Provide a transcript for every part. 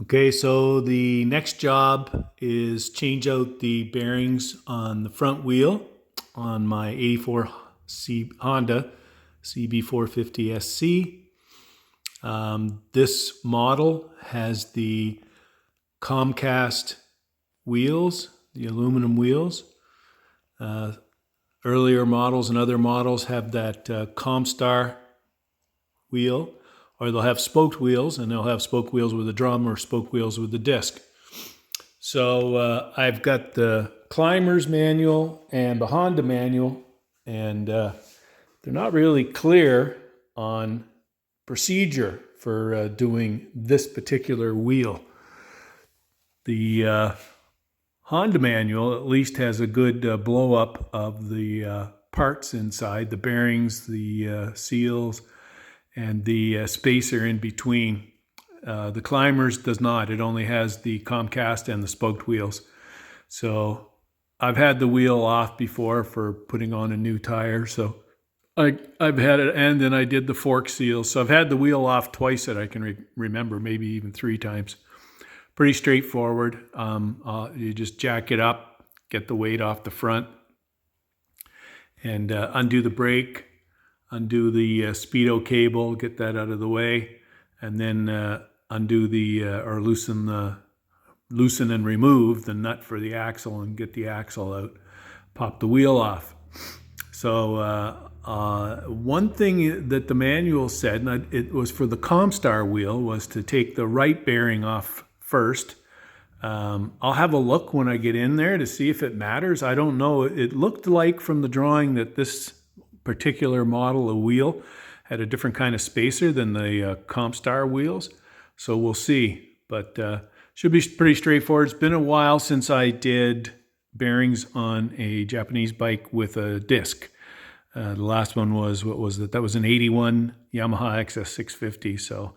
Okay, so the next job is change out the bearings on the front wheel on my 84 Honda CB450SC. This model has the Comcast wheels, the aluminum wheels. Earlier models and other models have that Comstar wheel, or they'll have spoked wheels, and they'll have spoke wheels with a drum or spoke wheels with a disc. So I've got the Climber's manual and the Honda manual, and they're not really clear on procedure for doing this particular wheel. The Honda manual at least has a good blow up of the parts inside, the bearings, the seals, and the spacer in between. The Climbers does not. It only has the Comcast and the spoked wheels. So I've had the wheel off before for putting on a new tire. So I've had it, and then I did the fork seals. So I've had the wheel off twice that I can remember, maybe even 3 times. Pretty straightforward. You just jack it up, get the weight off the front, and undo the brake, undo the speedo cable, get that out of the way, and then undo the or loosen and remove the nut for the axle and get the axle out. Pop the wheel off. So one thing that the manual said, and it was for the Comstar wheel, was to take the right bearing off first. I'll have a look when I get in there to see if it matters. I don't know. It looked like from the drawing that this particular model of wheel had a different kind of spacer than the Comstar wheels. So we'll see. But should be pretty straightforward. It's been a while since I did bearings on a Japanese bike with a disc. The last one was, what was it? That was an 81 Yamaha XS650. So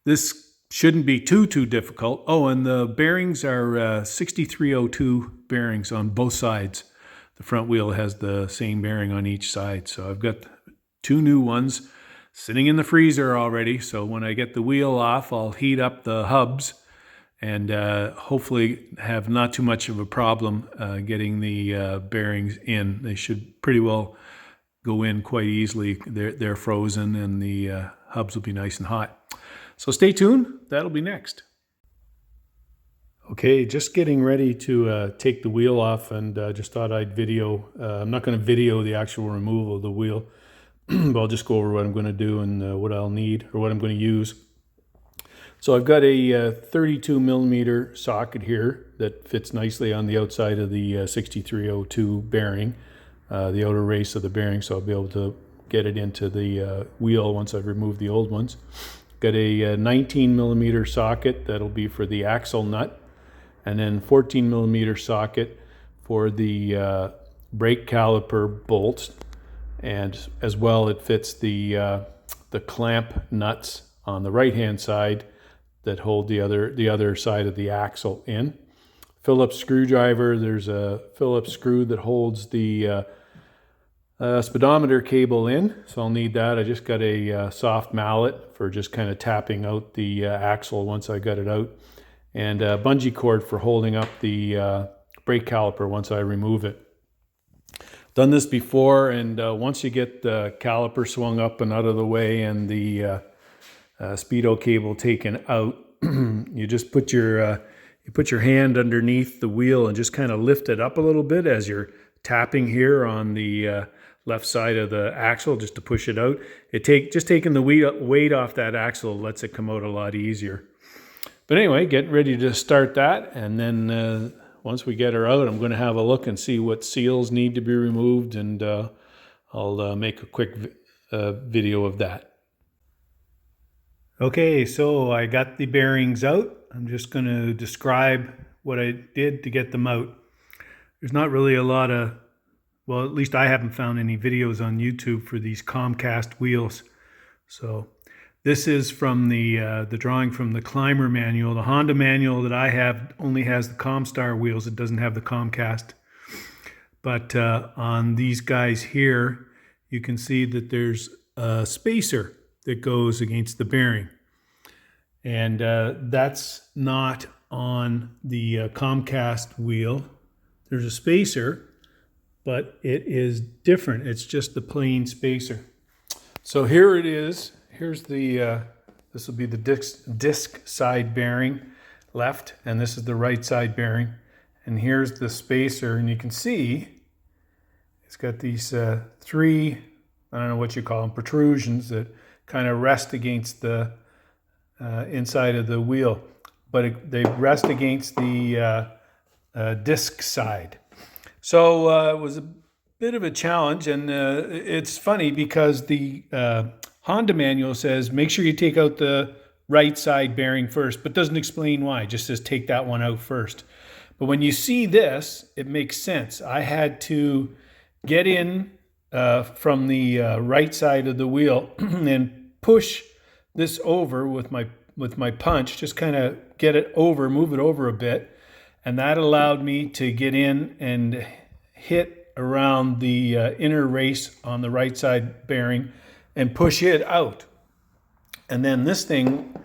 this shouldn't be too difficult. Oh, and the bearings are 6302 bearings on both sides. The front wheel has the same bearing on each side. So I've got 2 new ones sitting in the freezer already. So when I get the wheel off, I'll heat up the hubs and hopefully have not too much of a problem getting the bearings in. They should pretty well go in quite easily. They're frozen, and the hubs will be nice and hot. So stay tuned. That'll be next. Okay, just getting ready to take the wheel off, and just thought I'd video. I'm not going to video the actual removal of the wheel, but I'll just go over what I'm going to do and what I'll need, or what I'm going to use. So I've got a 32 millimeter socket here that fits nicely on the outside of the 6302 bearing, the outer race of the bearing, so I'll be able to get it into the wheel once I've removed the old ones. Got a 19 millimeter socket that'll be for the axle nut, and then 14 millimeter socket for the brake caliper bolts, and as well it fits the clamp nuts on the right hand side that hold the other side of the axle in. Phillips screwdriver. There's a Phillips screw that holds the speedometer cable in, so I'll need that. I just got a soft mallet for just kind of tapping out the axle once I got it out, and a bungee cord for holding up the brake caliper once I remove it. Done this before, and once you get the caliper swung up and out of the way and the speedo cable taken out, you just put your hand underneath the wheel and just kind of lift it up a little bit as you're tapping here on the left side of the axle, just to push it out. Just taking the weight off that axle lets it come out a lot easier. But anyway, getting ready to start that, and then once we get her out, I'm going to have a look and see what seals need to be removed, and I'll make a quick video of that. Okay, so I got the bearings out. I'm just going to describe what I did to get them out. There's not really a lot of, well, at least I haven't found any videos on YouTube for these Comcast wheels. So this is from the drawing from the Climber manual. The Honda manual that I have only has the Comstar wheels. It doesn't have the Comcast. But on these guys here, you can see that there's a spacer that goes against the bearing. And that's not on the Comcast wheel. There's a spacer, but it is different. It's just the plain spacer. So here it is. Here's the, this will be the disc side bearing left, and this is the right side bearing. And here's the spacer, and you can see it's got these three, I don't know what you call them, protrusions that kind of rest against the inside of the wheel, but they rest against the disc side. So it was a bit of a challenge, and it's funny because the Honda manual says make sure you take out the right side bearing first, but doesn't explain why. It just says take that one out first. But when you see this, it makes sense. I had to get in from the right side of the wheel and push this over with my punch, just kind of get it over, move it over a bit, and that allowed me to get in and hit around the inner race on the right side bearing and push it out. And then this thing,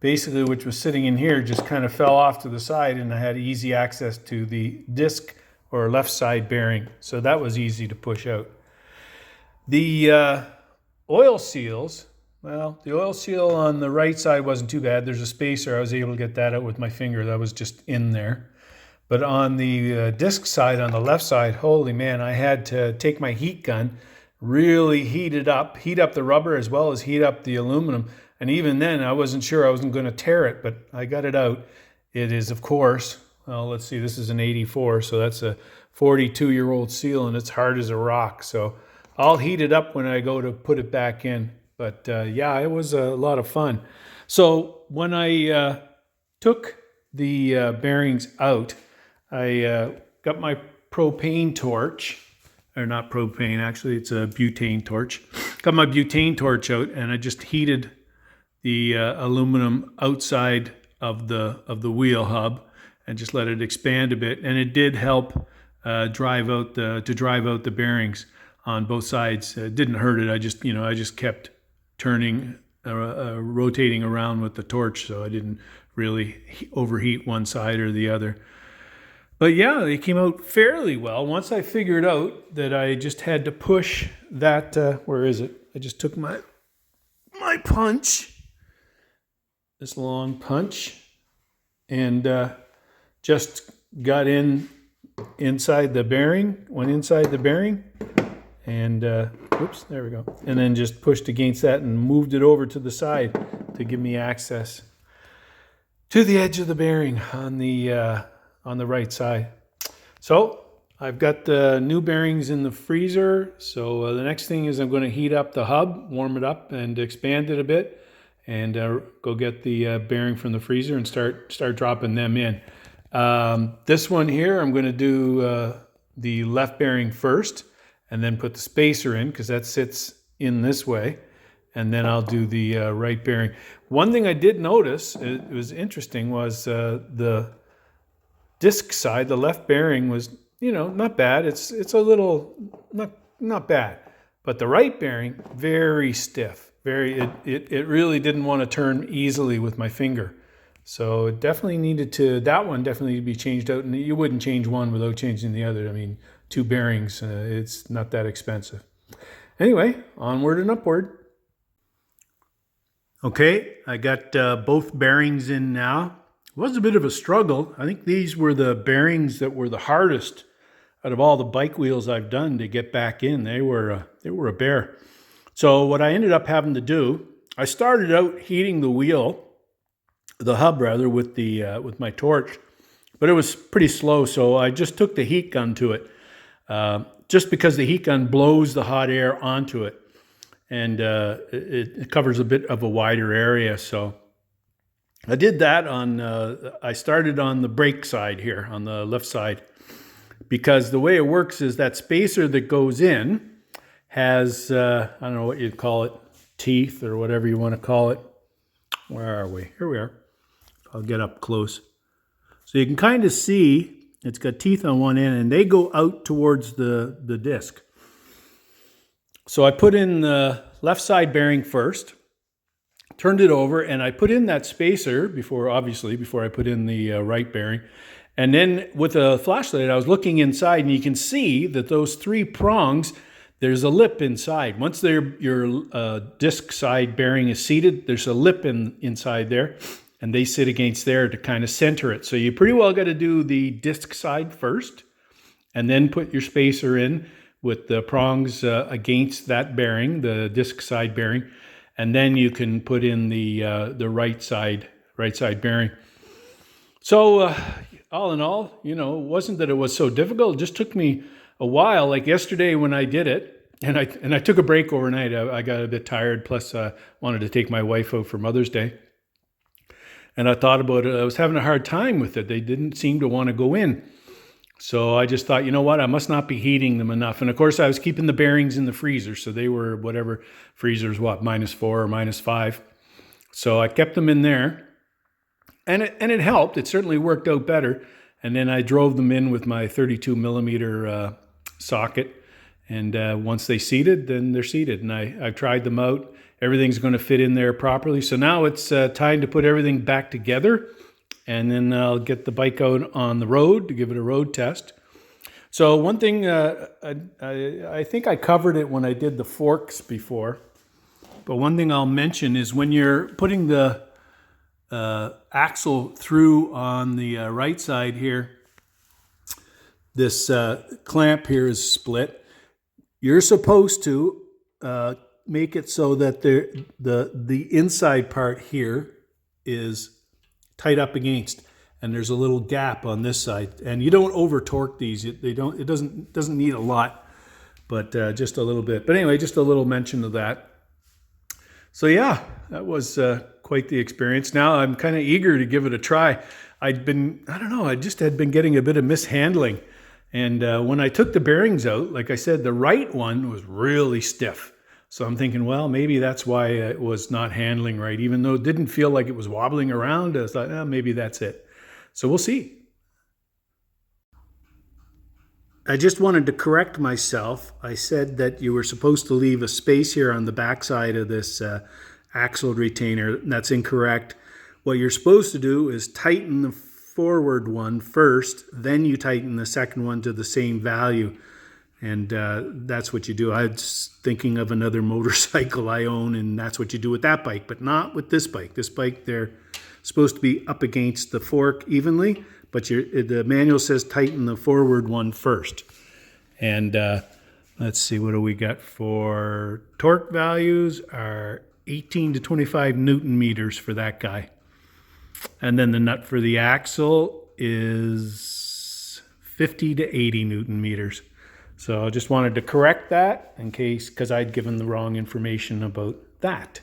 basically, which was sitting in here, just kind of fell off to the side, and I had easy access to the disc or left side bearing. So that was easy to push out. The oil seals, well, the oil seal on the right side wasn't too bad. There's a spacer. I was able to get that out with my finger. That was just in there. But on the disc side, on the left side, holy man, I had to take my heat gun, really heat up the rubber as well as heat up the aluminum. And even then, I wasn't sure I wasn't going to tear it, but I got it out. It is, of course, well, let's see, this is an 84, so that's a 42-year-old seal, and it's hard as a rock. So I'll heat it up when I go to put it back in. But yeah, it was a lot of fun. So when I took the bearings out, I got my propane torch, or not propane, actually, it's a butane torch. Got my butane torch out, and I just heated the aluminum outside of the wheel hub and just let it expand a bit, and it did help drive out the bearings on both sides. It didn't hurt it. I just kept turning, rotating around with the torch, so I didn't really overheat one side or the other. But yeah, they came out fairly well. Once I figured out that I just had to push that, where is it? I just took my punch, this long punch, and just got inside the bearing, went inside the bearing, and oops, there we go. And then just pushed against that and moved it over to the side to give me access to the edge of the bearing on the right side. So I've got the new bearings in the freezer. So the next thing is I'm going to heat up the hub, warm it up, and expand it a bit, and go get the bearing from the freezer and start dropping them in. This one here, I'm going to do the left bearing first, and then put the spacer in because that sits in this way, and then I'll do the right bearing. One thing I did notice, it was interesting, was the disc side, the left bearing was, not bad. It's a little not bad, but the right bearing very stiff. It really didn't want to turn easily with my finger. So it definitely that one definitely needed to be changed out, and you wouldn't change one without changing the other. I mean, two bearings, it's not that expensive. Anyway, onward and upward. Okay, I got both bearings in now. It was a bit of a struggle. I think these were the bearings that were the hardest out of all the bike wheels I've done to get back in. They were a bear. So what I ended up having to do, I started out heating the hub rather, with my torch, but it was pretty slow. So I just took the heat gun to it, just because the heat gun blows the hot air onto it, and it covers a bit of a wider area. So I did that I started on the brake side here, on the left side, because the way it works is that spacer that goes in has, I don't know what you'd call it, teeth or whatever you want to call it. Where are we? Here we are. I'll get up close. So you can kind of see it's got teeth on one end, and they go out towards the disc. So I put in the left side bearing first, turned it over, and I put in that spacer before I put in the right bearing. And then with a flashlight, I was looking inside, and you can see that those 3 prongs, there's a lip inside. Once your disc side bearing is seated, there's a lip inside there, and they sit against there to kind of center it. So you pretty well got to do the disc side first, and then put your spacer in with the prongs against that bearing, the disc side bearing, and then you can put in the right side bearing. So all in all, it wasn't that it was so difficult. It just took me a while. Like yesterday when I did it, and I took a break overnight. I got a bit tired. Plus, I wanted to take my wife out for Mother's Day. And I thought about it. I was having a hard time with it. They didn't seem to want to go in. So I just thought, you know what? I must not be heating them enough. And of course, I was keeping the bearings in the freezer. So they were whatever freezer's -4 or -5. So I kept them in there. And it helped. It certainly worked out better. And then I drove them in with my 32 millimeter socket. And once they seated, then they're seated. And I've tried them out. Everything's going to fit in there properly. So now it's time to put everything back together. And then I'll get the bike out on the road to give it a road test. So one thing, I think I covered it when I did the forks before. But one thing I'll mention is when you're putting the axle through on the right side here, this clamp here is split. You're supposed to make it so that the inside part here is tight up against, and there's a little gap on this side. And you don't over torque these. It doesn't need a lot, but just a little bit. But anyway, just a little mention of that. So yeah, that was quite the experience. Now I'm kind of eager to give it a try. I just had been getting a bit of mishandling. And when I took the bearings out, like I said, the right one was really stiff. So I'm thinking, well, maybe that's why it was not handling right. Even though it didn't feel like it was wobbling around, I thought, maybe that's it. So we'll see. I just wanted to correct myself. I said that you were supposed to leave a space here on the backside of this axle retainer. That's incorrect. What you're supposed to do is tighten the forward one first, then you tighten the second one to the same value. And that's what you do. I was thinking of another motorcycle I own, and that's what you do with that bike, but not with this bike. This bike, they're supposed to be up against the fork evenly, but the manual says tighten the forward one first. And let's see, what do we got for torque values? Are 18 to 25 Newton meters for that guy. And then the nut for the axle is 50 to 80 Newton meters. So I just wanted to correct that in case, because I'd given the wrong information about that.